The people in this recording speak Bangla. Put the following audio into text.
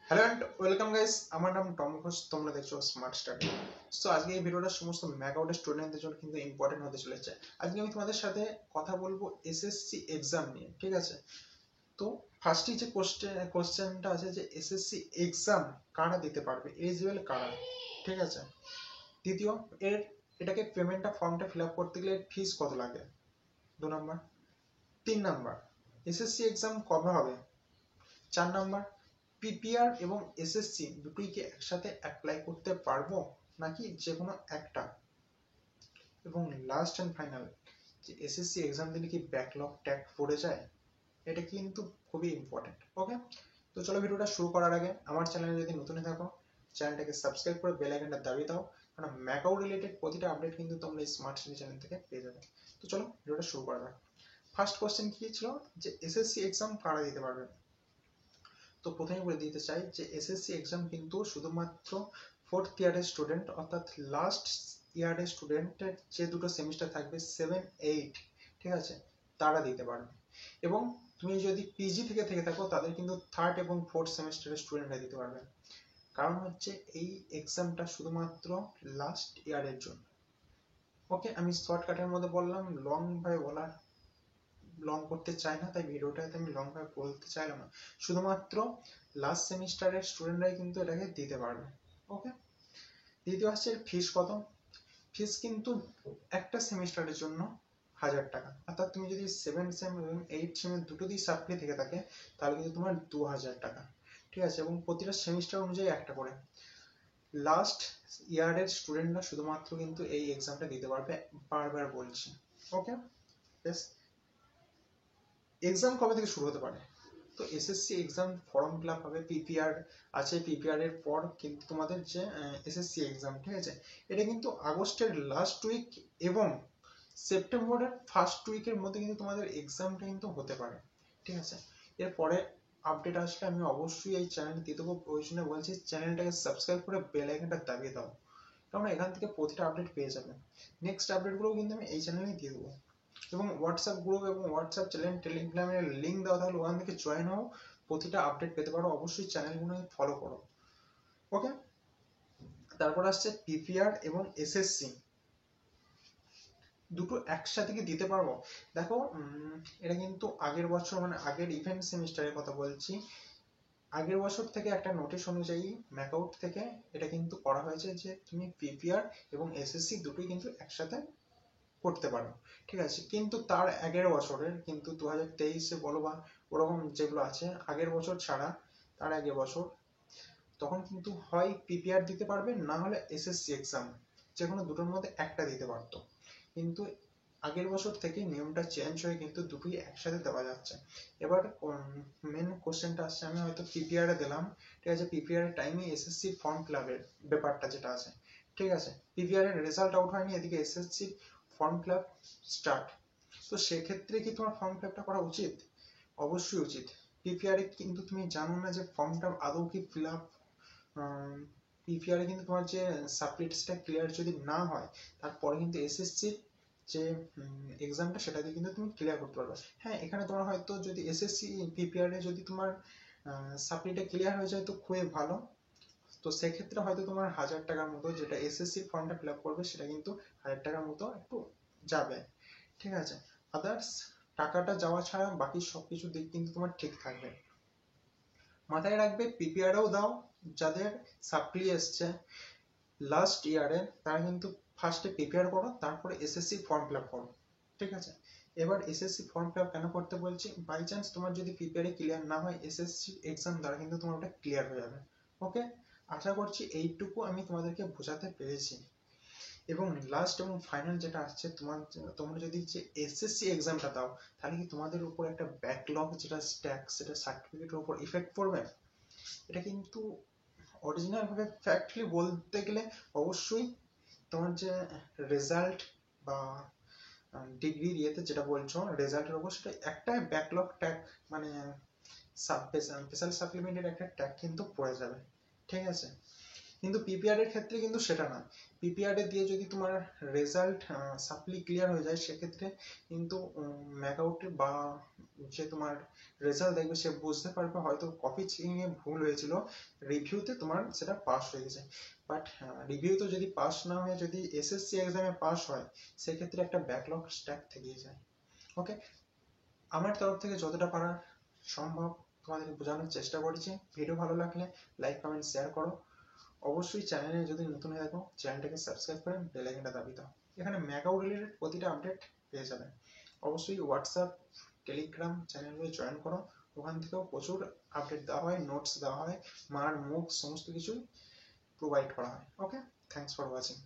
হ্যালো অ্যান্ড ওয়েলকাম গাইস, আমার নাম টম ঘোষ, তোমরা দেখছো স্মার্ট স্টাডি। সো আজকে এই ভিডিওটা সমস্ত ম্যাকআউটের স্টুডেন্টদের জন্য কিন্তু ইম্পর্টেন্ট হতে চলেছে। আজকে আমি তোমাদের সাথে কথা বলবো এসএসসি এক্সাম নিয়ে, ঠিক আছে? তো ফার্স্টই যে কোশ্চেনটা আছে যে এসএসসি এক্সাম কারা দিতে পারবে, এলিজিবল কারা, ঠিক আছে? দ্বিতীয়, এর এটাকে ফর্মটা ফিল আপ করতে গেলে ফিস কত লাগে, 2 নম্বর। 3 নম্বর, এসএসসি এক্সাম কবে হবে। 4 নম্বর, পিপিআর এবং এসএসসি দুটোই কি একসাথে অ্যাপ্লাই করতে পারবো নাকি যে কোনো একটা। এবং লাস্ট অ্যান্ড ফাইনাল, যে এসএসসি এক্সাম দিলে কি ব্যাকলগ ট্যাগ পড়ে যায়, এটা কিন্তু খুবই ইম্পর্টেন্ট। ওকে, তো চলো ভিডিওটা শুরু করার আগে আমার চ্যানেলে যদি নতুন থাকো, চ্যানেলটাকে সাবস্ক্রাইব করে বেল আইকনটা দাবিয়ে দাও, কারণ ম্যাকআউট রিলেটেড প্রতিটা আপডেট কিন্তু তোমরা এই স্মার্ট সিটি চ্যানেল থেকে পেয়ে যাবে। তো চলো ভিডিওটা শুরু করা যাক। ফার্স্ট কোশ্চেন কি ছিল, যে এসএসসি এক্সাম কারা দিতে পারবে। তো প্রথমে বলে দিতে চাই যে এসএসসি এক্সাম কিন্তু শুধুমাত্র 4th ইয়ারের স্টুডেন্ট, অর্থাৎ লাস্ট ইয়ারের স্টুডেন্টের যে দুটো সেমিস্টার থাকবে 7, 8, ঠিক আছে, তারা দিতে পারবে। এবং তুমি যদি পিজি থেকে থাকো তাদের কিন্তু 3rd এবং 4th সেমিস্টারের স্টুডেন্টরা দিতে পারবে। কারণ হচ্ছে এই এক্সামটা শুধুমাত্র লাস্ট ইয়ারের জন্য। ওকে, আমি শর্টকাটের মধ্যে বললাম, লং ভাবে বলার লং করতে চাই না, তাই ভিডিওটাতে আমি লং ভাবে বলতে চাইলাম না। শুধুমাত্র লাস্ট সেমিস্টারের স্টুডেন্টরাই কিন্তু এটাকে দিতে পারবে। ওকে, দ্বিতীয় হচ্ছে ফিস কত। ফিস কিন্তু একটা সেমিস্টারের জন্য 1000 টাকা, অর্থাৎ তুমি যদি 7 সেম এবং 8 সেম দুটোতেই সাপ্লি থেকে থাকে তাহলে কিন্তু তোমার 2000 টাকা, ঠিক আছে? এবং প্রতিটা সেমিস্টার অনুযায়ী একটা করে। লাস্ট ইয়ারের স্টুডেন্টরা শুধুমাত্র কিন্তু এই এক্সামটা দিতে পারবে, বারবার বলছি। ওকে, বেশ। এক্সাম কবে থেকে শুরু হতে পারে? তো SSC exam form fill up হবে, পিপিআর আছে, পিপিআর এর পর কিন্তু তোমাদের যে এসএসসি এক্সাম, ঠিক আছে, এটা কিন্তু আগস্টের লাস্ট উইক এবং সেপ্টেম্বরের ফার্স্ট উইকের মধ্যে কিন্তু তোমাদের এক্সামটা কিন্তু হতে পারে, ঠিক আছে? এরপরে আপডেট আসলে আমি অবশ্যই এই চ্যানেলে দিয়ে দেবো। ওই জন্য বলছি চ্যানেলটাকে সাবস্ক্রাইব করে বেল আইকনটা দাবিয়ে দাও, কারণ এখান থেকে প্রতিটা আপডেট পেয়ে যাবে। নেক্সট আপডেটগুলোও কিন্তু আমি এই চ্যানেলেই দিয়ে দেবো। এবং হোয়াটসঅ্যাপ গ্রুপ এবং হোয়াটসঅ্যাপ চ্যানেল টেলিগ্রামের লিঙ্ক দেওয়া থাকলে ওখান থেকে জয়েন হও, প্রতিটা আপডেট পেতে পারো। অবশ্যই চ্যানেলগুলো ফলো করো। ওকে, তারপর আসছে পিপিআর এবং এসএসসি দুটো একসাথে কি দিতে পারবো। দেখো, এটা কিন্তু আগের বছর মানে আগের ইভেন্ট সেমিস্টারের কথা বলছি। আগের বছর থেকে একটা নোটিশ অনুযায়ী ম্যাকআউট থেকে এটা কিন্তু করা হয়েছে যে তুমি পিপিআর এবং এসএসসি দুটোই কিন্তু একসাথে করতে পারো, ঠিক আছে? কিন্তু তার আগের বছরের কিন্তু 2023-এ বলো বা ওরকম যেগুলো আছে আগের বছর ছাড়া, তার আগের বছর, তখন কিন্তু হয় পিপিআর দিতে পারবে না হলে এসএসসি এক্সাম, যে কোনো দুটোর মধ্যে একটা দিতে পারতো। কিন্তু আগের বছর থেকে নিয়মটা চেঞ্জ হয়ে কিন্তু দুটোই একসাথে দেওয়া যাচ্ছে। এবার মেন কোশ্চেনটা আসছে, আমি হয়তো পিপিআর এ দিলাম, ঠিক আছে, পিপিআর এর টাইমে এসএসসি ফর্ম ফিল আপের ব্যাপারটা যেটা আছে, ঠিক আছে, পিপিআর এর রেজাল্ট আউট হয়নি, এদিকে SSC form fill up start. তো সেক্ষেত্রে কি তোমার ফর্ম ফিল আপটা করা উচিত? অবশ্যই উচিত। পিপিআর এ কিন্তু তুমি জানো না যে ফর্মটা আদৌ কি ফিল আপ, পিপিআর এ কিন্তু তোমার যে সাবজেক্টসটা ক্লিয়ার যদি না হয়, তারপরে কিন্তু এসএসসির যে এক্সামটা সেটা দিয়ে কিন্তু তুমি ক্লিয়ার করতে পারবে। হ্যাঁ, এখানে তোমার হয়তো যদি এসএসসি পিপিআর এ যদি তোমার সাপ্লিটা ক্লিয়ার হয়ে যায় তো খুবই ভালো। তো সেক্ষেত্রে হয়তো তোমার 1000 টাকার মতো, যেটা এসএসসি ফর্মটা ফিল আপ করবে সেটা কিন্তু 1000 টাকার মতো একটু যাবে, ঠিক আছে? আদার্স টাকাটা যাওয়া ছাড়া বাকি সবকিছু দিক কিন্তু তোমার ঠিক থাকবে। মাথায় রাখবে, পিপিআরও দাও, যাদের সাপ্লি এসছে লাস্ট ইয়ারে তারা কিন্তু ফার্স্টে প্রিপেয়ার করো, তারপরে এসএসসি ফর্ম ফিল আপ করো, ঠিক আছে? এবার এসএসসি ফর্ম ফিল আপ কেন করতে বলছি, বাই চান্স তোমার যদি প্রিপেয়ারে ক্লিয়ার না হয়, এসএসসি এক্সাম দ্বারা কিন্তু তোমার ওটা ক্লিয়ার হয়ে যাবে। ওকে, আশা করছি এইটুকু আমি তোমাদেরকে বোঝাতে পেরেছি। এবং লাস্ট এবং ফাইনাল যেটা আসছে, তোমরা যদি যে এসএসসি এক্সামটা দাও, তাহলে কি তোমাদের উপর একটা ব্যাকলগ যেটা স্ট্যাক, সেটা সার্টিফিকেটের উপর ইফেক্ট পড়বে? এটা কিন্তু অরিজিনাল ভাবে ফ্যাক্টলি বলতে গেলে অবশ্যই তোমার যে রেজাল্ট বা ডিগ্রির ইয়েতে যেটা বলছো রেজাল্টের উপর, সেটা একটা ব্যাকলগ ট্যাগ, মানে স্পেশাল সাপ্লিমেন্টের একটা ট্যাগ কিন্তু পড়ে যাবে, ঠিক আছে? কিন্তু পিপিআর এর ক্ষেত্রে কিন্তু সেটা না। পিপিআর এ দিয়ে যদি তোমার রেজাল্ট সাপ্লি ক্লিয়ার হয়ে যায়, সেক্ষেত্রে কিন্তু ম্যাকআউটে বা যে তোমার রেজাল্ট দেখবে সে বুঝতে পারবে হয়তো কপি চেকিং এ ভুল হয়েছিল, রিভিউতে তোমার সেটা পাস হয়ে গেছে। বাট রিভিউতে যদি পাস না হয়ে যদি এসএসসি এক্সামে পাস হয়, সেক্ষেত্রে একটা ব্যাকলগ স্ট্যাক থেকেই যায়। ওকে, আমার তরফ থেকে যতটা পারা সম্ভব তোমাদের বোঝানোর চেষ্টা করেছি। ভিডিও ভালো লাগলে লাইক কমেন্ট শেয়ার করো। অবশ্যই চ্যানেলে যদি নতুন হয়ে থাকো চ্যানেলটাকে সাবস্ক্রাইব করে বেল আইকনটা দাবি দাও। এখানে ম্যাকআউট রিলেটেড প্রতিটা আপডেট পেয়ে যাবে। অবশ্যই হোয়াটসঅ্যাপ টেলিগ্রাম চ্যানেলে জয়েন করো, ওখান থেকেও প্রচুর আপডেট দেওয়া হয়, নোটস দেওয়া হয়, মার মুখ সমস্ত কিছুই প্রোভাইড করা হয়। ওকে, থ্যাংকস ফর ওয়াচিং।